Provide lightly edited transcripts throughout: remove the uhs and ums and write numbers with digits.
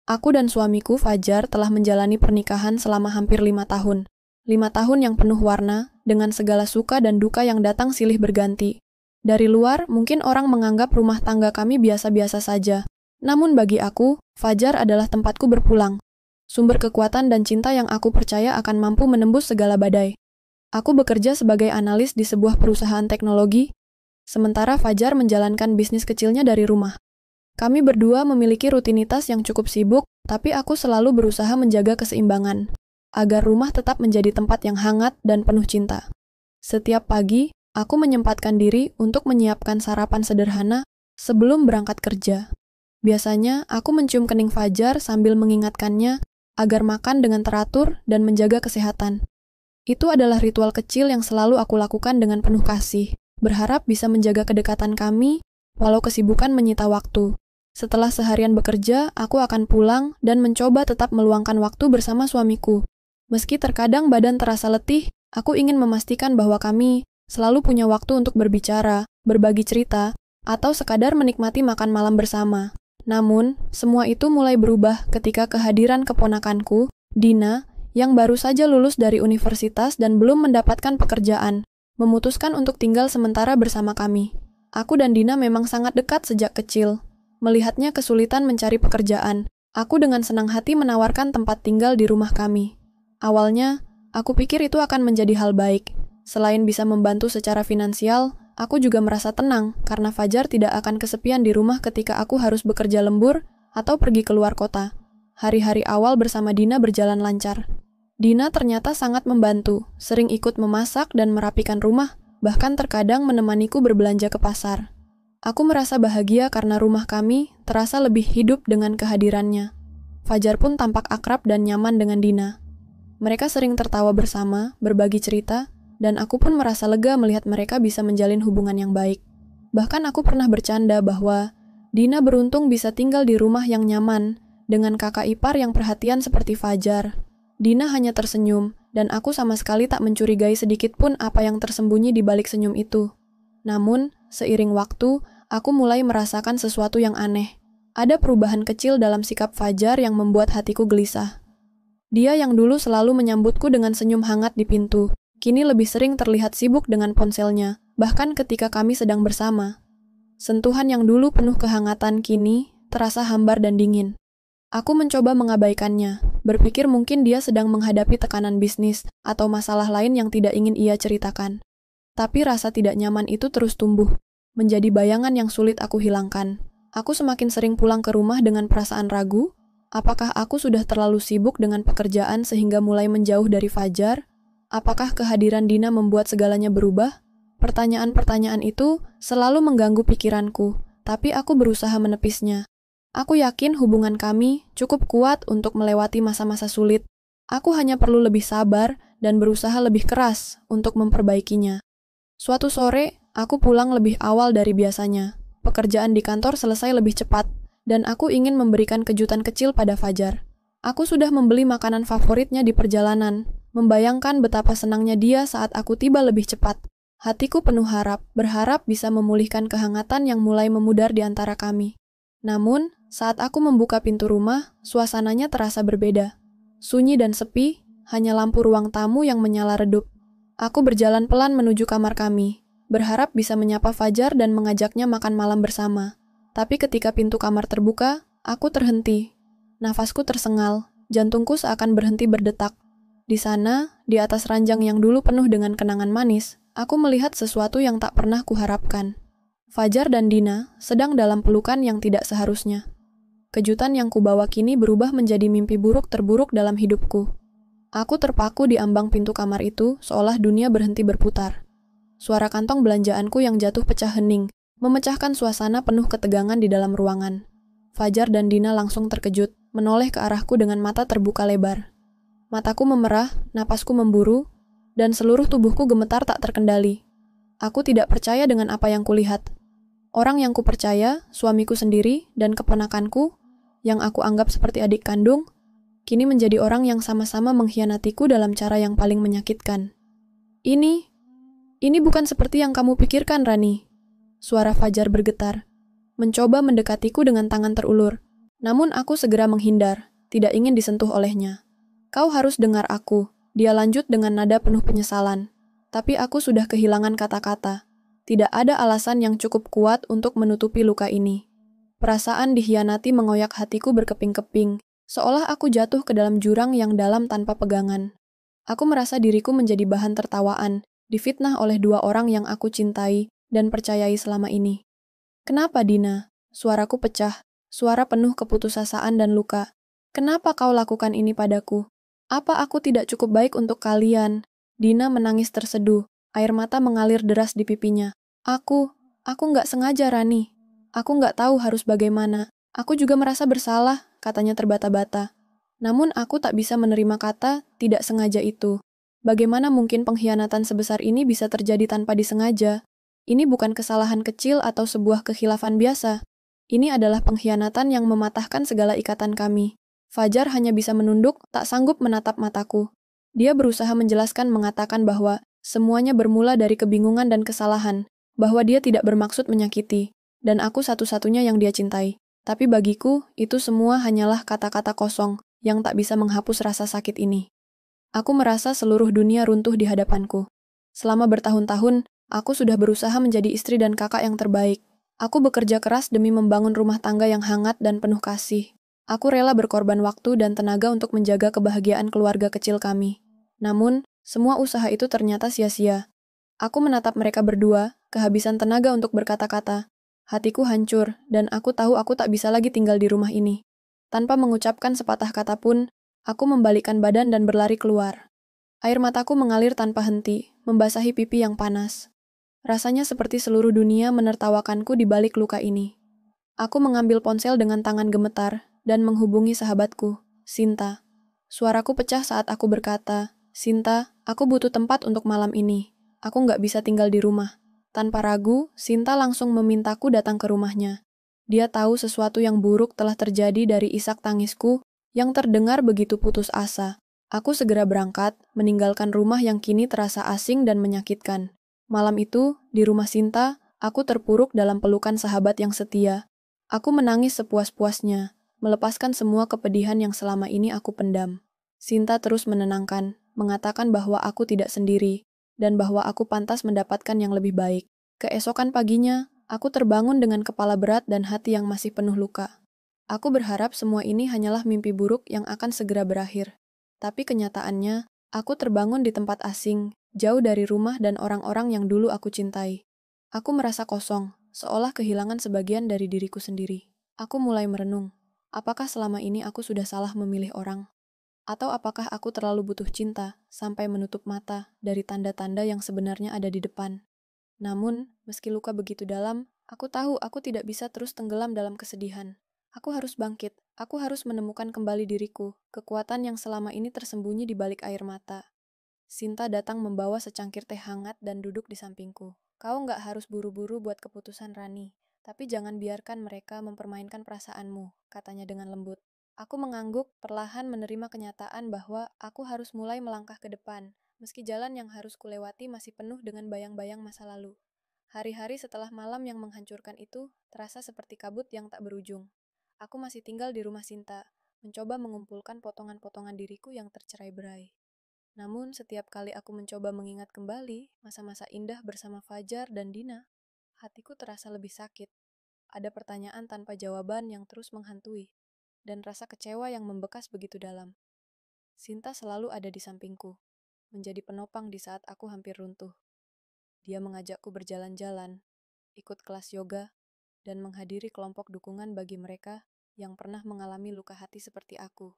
Aku dan suamiku Fajar telah menjalani pernikahan selama hampir 5 tahun. 5 tahun yang penuh warna, dengan segala suka dan duka yang datang silih berganti. Dari luar, mungkin orang menganggap rumah tangga kami biasa-biasa saja. Namun bagi aku, Fajar adalah tempatku berpulang. Sumber kekuatan dan cinta yang aku percaya akan mampu menembus segala badai. Aku bekerja sebagai analis di sebuah perusahaan teknologi, sementara Fajar menjalankan bisnis kecilnya dari rumah. Kami berdua memiliki rutinitas yang cukup sibuk, tapi aku selalu berusaha menjaga keseimbangan, agar rumah tetap menjadi tempat yang hangat dan penuh cinta. Setiap pagi, aku menyempatkan diri untuk menyiapkan sarapan sederhana sebelum berangkat kerja. Biasanya, aku mencium kening Fajar sambil mengingatkannya agar makan dengan teratur dan menjaga kesehatan. Itu adalah ritual kecil yang selalu aku lakukan dengan penuh kasih, berharap bisa menjaga kedekatan kami walau kesibukan menyita waktu. Setelah seharian bekerja, aku akan pulang dan mencoba tetap meluangkan waktu bersama suamiku. Meski terkadang badan terasa letih, aku ingin memastikan bahwa kami selalu punya waktu untuk berbicara, berbagi cerita, atau sekadar menikmati makan malam bersama. Namun, semua itu mulai berubah ketika kehadiran keponakanku, Dina, yang baru saja lulus dari universitas dan belum mendapatkan pekerjaan, memutuskan untuk tinggal sementara bersama kami. Aku dan Dina memang sangat dekat sejak kecil. Melihatnya kesulitan mencari pekerjaan, aku dengan senang hati menawarkan tempat tinggal di rumah kami. Awalnya, aku pikir itu akan menjadi hal baik. Selain bisa membantu secara finansial, aku juga merasa tenang karena Fajar tidak akan kesepian di rumah ketika aku harus bekerja lembur atau pergi keluar kota. Hari-hari awal bersama Dina berjalan lancar. Dina ternyata sangat membantu, sering ikut memasak dan merapikan rumah, bahkan terkadang menemaniku berbelanja ke pasar. Aku merasa bahagia karena rumah kami terasa lebih hidup dengan kehadirannya. Fajar pun tampak akrab dan nyaman dengan Dina. Mereka sering tertawa bersama, berbagi cerita, dan aku pun merasa lega melihat mereka bisa menjalin hubungan yang baik. Bahkan aku pernah bercanda bahwa Dina beruntung bisa tinggal di rumah yang nyaman dengan kakak ipar yang perhatian seperti Fajar. Dina hanya tersenyum, dan aku sama sekali tak mencurigai sedikit pun apa yang tersembunyi di balik senyum itu. Namun, seiring waktu, aku mulai merasakan sesuatu yang aneh. Ada perubahan kecil dalam sikap Fajar yang membuat hatiku gelisah. Dia yang dulu selalu menyambutku dengan senyum hangat di pintu, kini lebih sering terlihat sibuk dengan ponselnya, bahkan ketika kami sedang bersama. Sentuhan yang dulu penuh kehangatan kini terasa hambar dan dingin. Aku mencoba mengabaikannya, berpikir mungkin dia sedang menghadapi tekanan bisnis atau masalah lain yang tidak ingin ia ceritakan. Tapi rasa tidak nyaman itu terus tumbuh, menjadi bayangan yang sulit aku hilangkan. Aku semakin sering pulang ke rumah dengan perasaan ragu, apakah aku sudah terlalu sibuk dengan pekerjaan sehingga mulai menjauh dari Fajar? Apakah kehadiran Dina membuat segalanya berubah? Pertanyaan-pertanyaan itu selalu mengganggu pikiranku, tapi aku berusaha menepisnya. Aku yakin hubungan kami cukup kuat untuk melewati masa-masa sulit. Aku hanya perlu lebih sabar dan berusaha lebih keras untuk memperbaikinya. Suatu sore, aku pulang lebih awal dari biasanya. Pekerjaan di kantor selesai lebih cepat, dan aku ingin memberikan kejutan kecil pada Fajar. Aku sudah membeli makanan favoritnya di perjalanan, membayangkan betapa senangnya dia saat aku tiba lebih cepat. Hatiku penuh berharap bisa memulihkan kehangatan yang mulai memudar di antara kami. Namun, saat aku membuka pintu rumah, suasananya terasa berbeda. Sunyi dan sepi, hanya lampu ruang tamu yang menyala redup. Aku berjalan pelan menuju kamar kami, berharap bisa menyapa Fajar dan mengajaknya makan malam bersama. Tapi ketika pintu kamar terbuka, aku terhenti. Nafasku tersengal, jantungku seakan berhenti berdetak. Di sana, di atas ranjang yang dulu penuh dengan kenangan manis, aku melihat sesuatu yang tak pernah kuharapkan. Fajar dan Dina sedang dalam pelukan yang tidak seharusnya. Kejutan yang kubawa kini berubah menjadi mimpi buruk terburuk dalam hidupku. Aku terpaku di ambang pintu kamar itu, seolah dunia berhenti berputar. Suara kantong belanjaanku yang jatuh pecah hening, memecahkan suasana penuh ketegangan di dalam ruangan. Fajar dan Dina langsung terkejut, menoleh ke arahku dengan mata terbuka lebar. Mataku memerah, napasku memburu, dan seluruh tubuhku gemetar tak terkendali. Aku tidak percaya dengan apa yang kulihat. Orang yang kupercaya, suamiku sendiri, dan keponakanku, yang aku anggap seperti adik kandung, kini menjadi orang yang sama-sama mengkhianatiku dalam cara yang paling menyakitkan. Ini bukan seperti yang kamu pikirkan, Rani. Suara Fajar bergetar, mencoba mendekatiku dengan tangan terulur. Namun aku segera menghindar, tidak ingin disentuh olehnya. Kau harus dengar aku, dia lanjut dengan nada penuh penyesalan. Tapi aku sudah kehilangan kata-kata. Tidak ada alasan yang cukup kuat untuk menutupi luka ini. Perasaan dikhianati mengoyak hatiku berkeping-keping, seolah aku jatuh ke dalam jurang yang dalam tanpa pegangan. Aku merasa diriku menjadi bahan tertawaan, difitnah oleh dua orang yang aku cintai dan percayai selama ini. Kenapa, Dina? Suaraku pecah, suara penuh keputusasaan dan luka. Kenapa kau lakukan ini padaku? Apa aku tidak cukup baik untuk kalian? Dina menangis terseduh, air mata mengalir deras di pipinya. Aku nggak sengaja, Rani. Aku nggak tahu harus bagaimana. Aku juga merasa bersalah, katanya terbata-bata. Namun aku tak bisa menerima kata tidak sengaja itu. Bagaimana mungkin pengkhianatan sebesar ini bisa terjadi tanpa disengaja? Ini bukan kesalahan kecil atau sebuah kekhilafan biasa. Ini adalah pengkhianatan yang mematahkan segala ikatan kami. Fajar hanya bisa menunduk, tak sanggup menatap mataku. Dia berusaha menjelaskan mengatakan bahwa semuanya bermula dari kebingungan dan kesalahan, bahwa dia tidak bermaksud menyakiti, dan aku satu-satunya yang dia cintai. Tapi bagiku, itu semua hanyalah kata-kata kosong yang tak bisa menghapus rasa sakit ini. Aku merasa seluruh dunia runtuh di hadapanku. Selama bertahun-tahun, aku sudah berusaha menjadi istri dan kakak yang terbaik. Aku bekerja keras demi membangun rumah tangga yang hangat dan penuh kasih. Aku rela berkorban waktu dan tenaga untuk menjaga kebahagiaan keluarga kecil kami. Namun, semua usaha itu ternyata sia-sia. Aku menatap mereka berdua, kehabisan tenaga untuk berkata-kata. Hatiku hancur, dan aku tahu aku tak bisa lagi tinggal di rumah ini. Tanpa mengucapkan sepatah kata pun, aku membalikkan badan dan berlari keluar. Air mataku mengalir tanpa henti, membasahi pipi yang panas. Rasanya seperti seluruh dunia menertawakanku di balik luka ini. Aku mengambil ponsel dengan tangan gemetar dan menghubungi sahabatku, Sinta. Suaraku pecah saat aku berkata, Sinta, aku butuh tempat untuk malam ini. Aku nggak bisa tinggal di rumah. Tanpa ragu, Sinta langsung memintaku datang ke rumahnya. Dia tahu sesuatu yang buruk telah terjadi dari isak tangisku yang terdengar begitu putus asa. Aku segera berangkat, meninggalkan rumah yang kini terasa asing dan menyakitkan. Malam itu, di rumah Sinta, aku terpuruk dalam pelukan sahabat yang setia. Aku menangis sepuas-puasnya, melepaskan semua kepedihan yang selama ini aku pendam. Sinta terus menenangkan, mengatakan bahwa aku tidak sendiri, dan bahwa aku pantas mendapatkan yang lebih baik. Keesokan paginya, aku terbangun dengan kepala berat dan hati yang masih penuh luka. Aku berharap semua ini hanyalah mimpi buruk yang akan segera berakhir. Tapi kenyataannya, aku terbangun di tempat asing, jauh dari rumah dan orang-orang yang dulu aku cintai. Aku merasa kosong, seolah kehilangan sebagian dari diriku sendiri. Aku mulai merenung, apakah selama ini aku sudah salah memilih orang? Atau apakah aku terlalu butuh cinta, sampai menutup mata dari tanda-tanda yang sebenarnya ada di depan? Namun, meski luka begitu dalam, aku tahu aku tidak bisa terus tenggelam dalam kesedihan. Aku harus bangkit, aku harus menemukan kembali diriku, kekuatan yang selama ini tersembunyi di balik air mata. Sinta datang membawa secangkir teh hangat dan duduk di sampingku. Kau nggak harus buru-buru buat keputusan, Rani, tapi jangan biarkan mereka mempermainkan perasaanmu, katanya dengan lembut. Aku mengangguk, perlahan menerima kenyataan bahwa aku harus mulai melangkah ke depan, meski jalan yang harus kulewati masih penuh dengan bayang-bayang masa lalu. Hari-hari setelah malam yang menghancurkan itu, terasa seperti kabut yang tak berujung. Aku masih tinggal di rumah Sinta, mencoba mengumpulkan potongan-potongan diriku yang tercerai-berai. Namun, setiap kali aku mencoba mengingat kembali masa-masa indah bersama Fajar dan Dina, hatiku terasa lebih sakit. Ada pertanyaan tanpa jawaban yang terus menghantui, dan rasa kecewa yang membekas begitu dalam. Sinta selalu ada di sampingku, menjadi penopang di saat aku hampir runtuh. Dia mengajakku berjalan-jalan, ikut kelas yoga, dan menghadiri kelompok dukungan bagi mereka yang pernah mengalami luka hati seperti aku.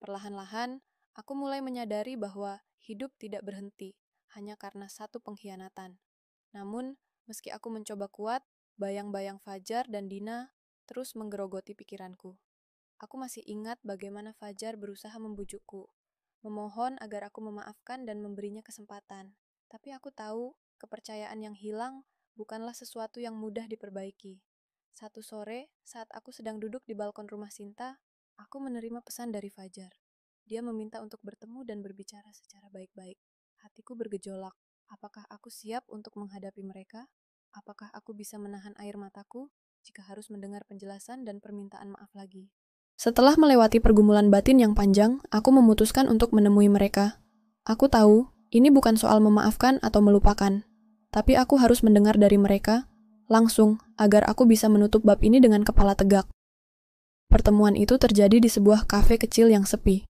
Perlahan-lahan, aku mulai menyadari bahwa hidup tidak berhenti hanya karena satu pengkhianatan. Namun, meski aku mencoba kuat, bayang-bayang Fajar dan Dina terus menggerogoti pikiranku. Aku masih ingat bagaimana Fajar berusaha membujukku, memohon agar aku memaafkan dan memberinya kesempatan. Tapi aku tahu, kepercayaan yang hilang bukanlah sesuatu yang mudah diperbaiki. Satu sore, saat aku sedang duduk di balkon rumah Sinta, aku menerima pesan dari Fajar. Dia meminta untuk bertemu dan berbicara secara baik-baik. Hatiku bergejolak. Apakah aku siap untuk menghadapi mereka? Apakah aku bisa menahan air mataku jika harus mendengar penjelasan dan permintaan maaf lagi? Setelah melewati pergumulan batin yang panjang, aku memutuskan untuk menemui mereka. Aku tahu, ini bukan soal memaafkan atau melupakan. Tapi aku harus mendengar dari mereka, langsung, agar aku bisa menutup bab ini dengan kepala tegak. Pertemuan itu terjadi di sebuah kafe kecil yang sepi.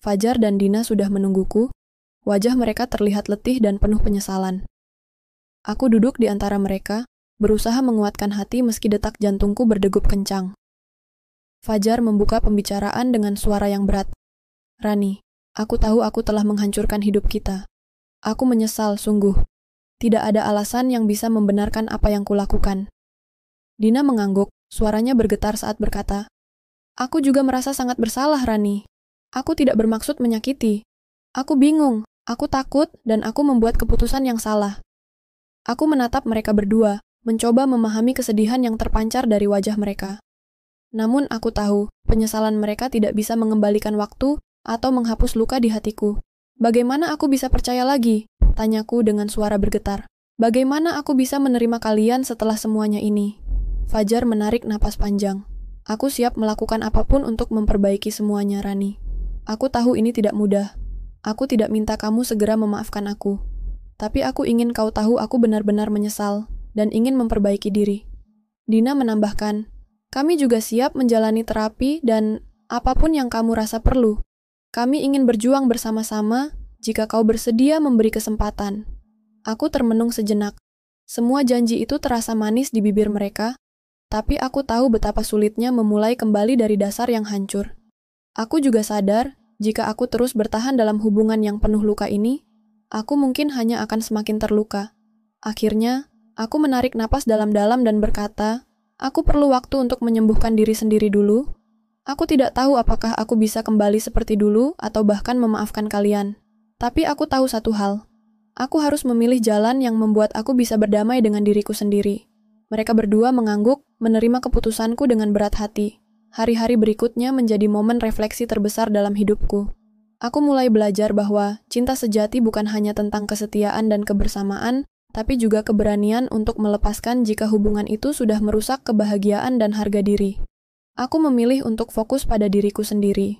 Fajar dan Dina sudah menungguku, wajah mereka terlihat letih dan penuh penyesalan. Aku duduk di antara mereka, berusaha menguatkan hati meski detak jantungku berdegup kencang. Fajar membuka pembicaraan dengan suara yang berat. "Rani, aku tahu aku telah menghancurkan hidup kita. Aku menyesal, sungguh. Tidak ada alasan yang bisa membenarkan apa yang kulakukan." Dina mengangguk, suaranya bergetar saat berkata, "Aku juga merasa sangat bersalah, Rani. Aku tidak bermaksud menyakiti. Aku bingung, aku takut, dan aku membuat keputusan yang salah." Aku menatap mereka berdua, mencoba memahami kesedihan yang terpancar dari wajah mereka. Namun aku tahu, penyesalan mereka tidak bisa mengembalikan waktu atau menghapus luka di hatiku. "Bagaimana aku bisa percaya lagi?" tanyaku dengan suara bergetar. "Bagaimana aku bisa menerima kalian setelah semuanya ini?" Fajar menarik napas panjang. "Aku siap melakukan apapun untuk memperbaiki semuanya, Rani. Aku tahu ini tidak mudah. Aku tidak minta kamu segera memaafkan aku. Tapi aku ingin kau tahu aku benar-benar menyesal dan ingin memperbaiki diri." Dina menambahkan, "Kami juga siap menjalani terapi dan apapun yang kamu rasa perlu. Kami ingin berjuang bersama-sama jika kau bersedia memberi kesempatan." Aku termenung sejenak. Semua janji itu terasa manis di bibir mereka, tapi aku tahu betapa sulitnya memulai kembali dari dasar yang hancur. Aku juga sadar, jika aku terus bertahan dalam hubungan yang penuh luka ini, aku mungkin hanya akan semakin terluka. Akhirnya, aku menarik napas dalam-dalam dan berkata, "Aku perlu waktu untuk menyembuhkan diri sendiri dulu. Aku tidak tahu apakah aku bisa kembali seperti dulu atau bahkan memaafkan kalian. Tapi aku tahu satu hal. Aku harus memilih jalan yang membuat aku bisa berdamai dengan diriku sendiri." Mereka berdua mengangguk, menerima keputusanku dengan berat hati. Hari-hari berikutnya menjadi momen refleksi terbesar dalam hidupku. Aku mulai belajar bahwa cinta sejati bukan hanya tentang kesetiaan dan kebersamaan, tapi juga keberanian untuk melepaskan jika hubungan itu sudah merusak kebahagiaan dan harga diri. Aku memilih untuk fokus pada diriku sendiri,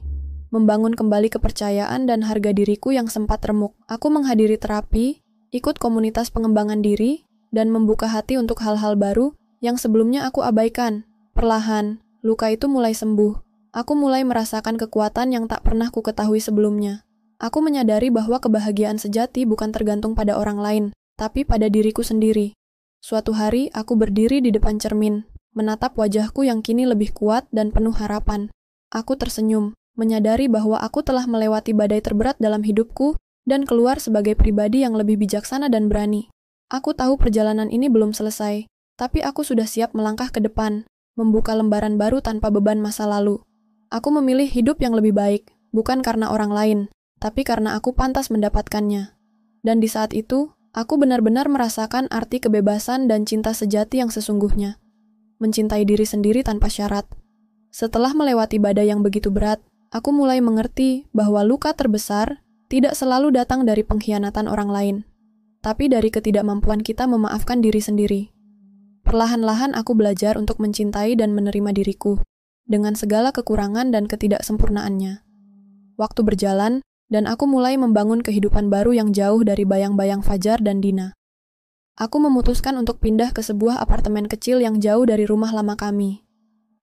membangun kembali kepercayaan dan harga diriku yang sempat remuk. Aku menghadiri terapi, ikut komunitas pengembangan diri, dan membuka hati untuk hal-hal baru yang sebelumnya aku abaikan. Perlahan, luka itu mulai sembuh. Aku mulai merasakan kekuatan yang tak pernah ku ketahui sebelumnya. Aku menyadari bahwa kebahagiaan sejati bukan tergantung pada orang lain, tapi pada diriku sendiri. Suatu hari, aku berdiri di depan cermin, menatap wajahku yang kini lebih kuat dan penuh harapan. Aku tersenyum, menyadari bahwa aku telah melewati badai terberat dalam hidupku dan keluar sebagai pribadi yang lebih bijaksana dan berani. Aku tahu perjalanan ini belum selesai, tapi aku sudah siap melangkah ke depan, membuka lembaran baru tanpa beban masa lalu. Aku memilih hidup yang lebih baik, bukan karena orang lain, tapi karena aku pantas mendapatkannya. Dan di saat itu, aku benar-benar merasakan arti kebebasan dan cinta sejati yang sesungguhnya. Mencintai diri sendiri tanpa syarat. Setelah melewati badai yang begitu berat, aku mulai mengerti bahwa luka terbesar tidak selalu datang dari pengkhianatan orang lain, tapi dari ketidakmampuan kita memaafkan diri sendiri. Perlahan-lahan aku belajar untuk mencintai dan menerima diriku, dengan segala kekurangan dan ketidaksempurnaannya. Waktu berjalan, dan aku mulai membangun kehidupan baru yang jauh dari bayang-bayang Fajar dan Dina. Aku memutuskan untuk pindah ke sebuah apartemen kecil yang jauh dari rumah lama kami.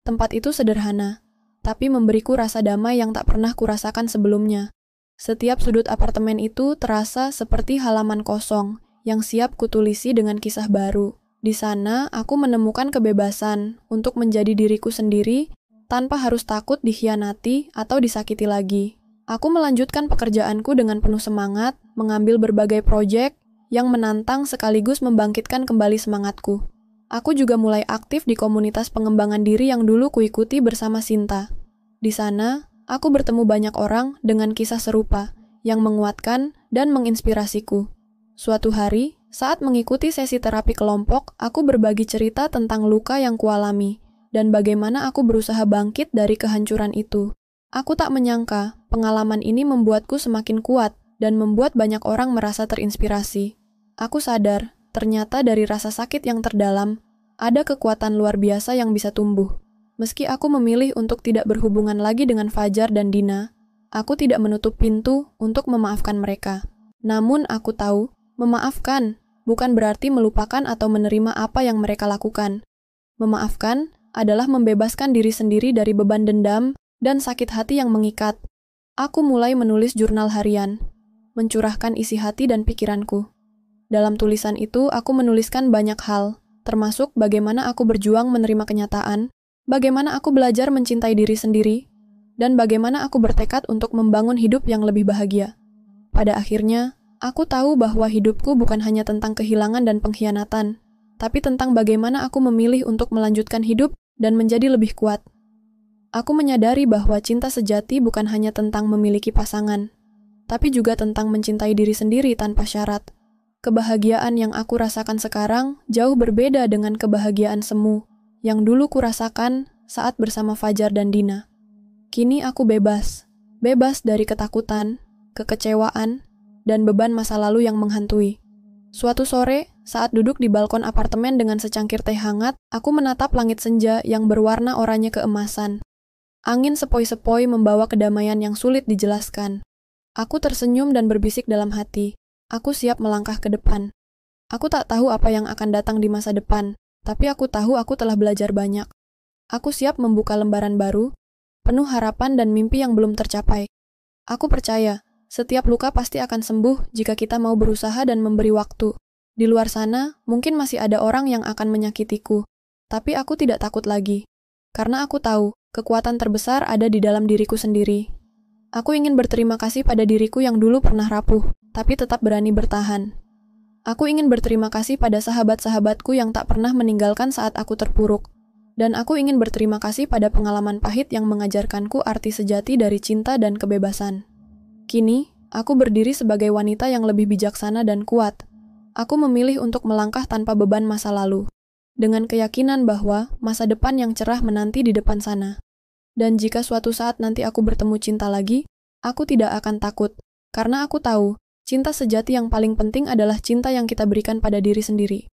Tempat itu sederhana, tapi memberiku rasa damai yang tak pernah kurasakan sebelumnya. Setiap sudut apartemen itu terasa seperti halaman kosong yang siap kutulisi dengan kisah baru. Di sana, aku menemukan kebebasan untuk menjadi diriku sendiri tanpa harus takut dikhianati atau disakiti lagi. Aku melanjutkan pekerjaanku dengan penuh semangat, mengambil berbagai proyek yang menantang sekaligus membangkitkan kembali semangatku. Aku juga mulai aktif di komunitas pengembangan diri yang dulu kuikuti bersama Sinta. Di sana, aku bertemu banyak orang dengan kisah serupa yang menguatkan dan menginspirasiku. Suatu hari, saat mengikuti sesi terapi kelompok, aku berbagi cerita tentang luka yang kualami dan bagaimana aku berusaha bangkit dari kehancuran itu. Aku tak menyangka pengalaman ini membuatku semakin kuat dan membuat banyak orang merasa terinspirasi. Aku sadar, ternyata dari rasa sakit yang terdalam, ada kekuatan luar biasa yang bisa tumbuh. Meski aku memilih untuk tidak berhubungan lagi dengan Fajar dan Dina, aku tidak menutup pintu untuk memaafkan mereka. Namun aku tahu, memaafkan bukan berarti melupakan atau menerima apa yang mereka lakukan. Memaafkan adalah membebaskan diri sendiri dari beban dendam dan sakit hati yang mengikat. Aku mulai menulis jurnal harian, mencurahkan isi hati dan pikiranku. Dalam tulisan itu, aku menuliskan banyak hal, termasuk bagaimana aku berjuang menerima kenyataan, bagaimana aku belajar mencintai diri sendiri, dan bagaimana aku bertekad untuk membangun hidup yang lebih bahagia. Pada akhirnya, aku tahu bahwa hidupku bukan hanya tentang kehilangan dan pengkhianatan, tapi tentang bagaimana aku memilih untuk melanjutkan hidup dan menjadi lebih kuat. Aku menyadari bahwa cinta sejati bukan hanya tentang memiliki pasangan, tapi juga tentang mencintai diri sendiri tanpa syarat. Kebahagiaan yang aku rasakan sekarang jauh berbeda dengan kebahagiaan semu yang dulu kurasakan saat bersama Fajar dan Dina. Kini aku bebas dari ketakutan, kekecewaan, dan beban masa lalu yang menghantui. Suatu sore, saat duduk di balkon apartemen dengan secangkir teh hangat, aku menatap langit senja yang berwarna oranye keemasan. Angin sepoi-sepoi membawa kedamaian yang sulit dijelaskan. Aku tersenyum dan berbisik dalam hati. Aku siap melangkah ke depan. Aku tak tahu apa yang akan datang di masa depan, tapi aku tahu aku telah belajar banyak. Aku siap membuka lembaran baru, penuh harapan dan mimpi yang belum tercapai. Aku percaya, setiap luka pasti akan sembuh jika kita mau berusaha dan memberi waktu. Di luar sana, mungkin masih ada orang yang akan menyakitiku, tapi aku tidak takut lagi. Karena aku tahu, kekuatan terbesar ada di dalam diriku sendiri. Aku ingin berterima kasih pada diriku yang dulu pernah rapuh, tapi tetap berani bertahan. Aku ingin berterima kasih pada sahabat-sahabatku yang tak pernah meninggalkan saat aku terpuruk. Dan aku ingin berterima kasih pada pengalaman pahit yang mengajarkanku arti sejati dari cinta dan kebebasan. Kini, aku berdiri sebagai wanita yang lebih bijaksana dan kuat. Aku memilih untuk melangkah tanpa beban masa lalu, dengan keyakinan bahwa masa depan yang cerah menanti di depan sana. Dan jika suatu saat nanti aku bertemu cinta lagi, aku tidak akan takut, karena aku tahu, cinta sejati yang paling penting adalah cinta yang kita berikan pada diri sendiri.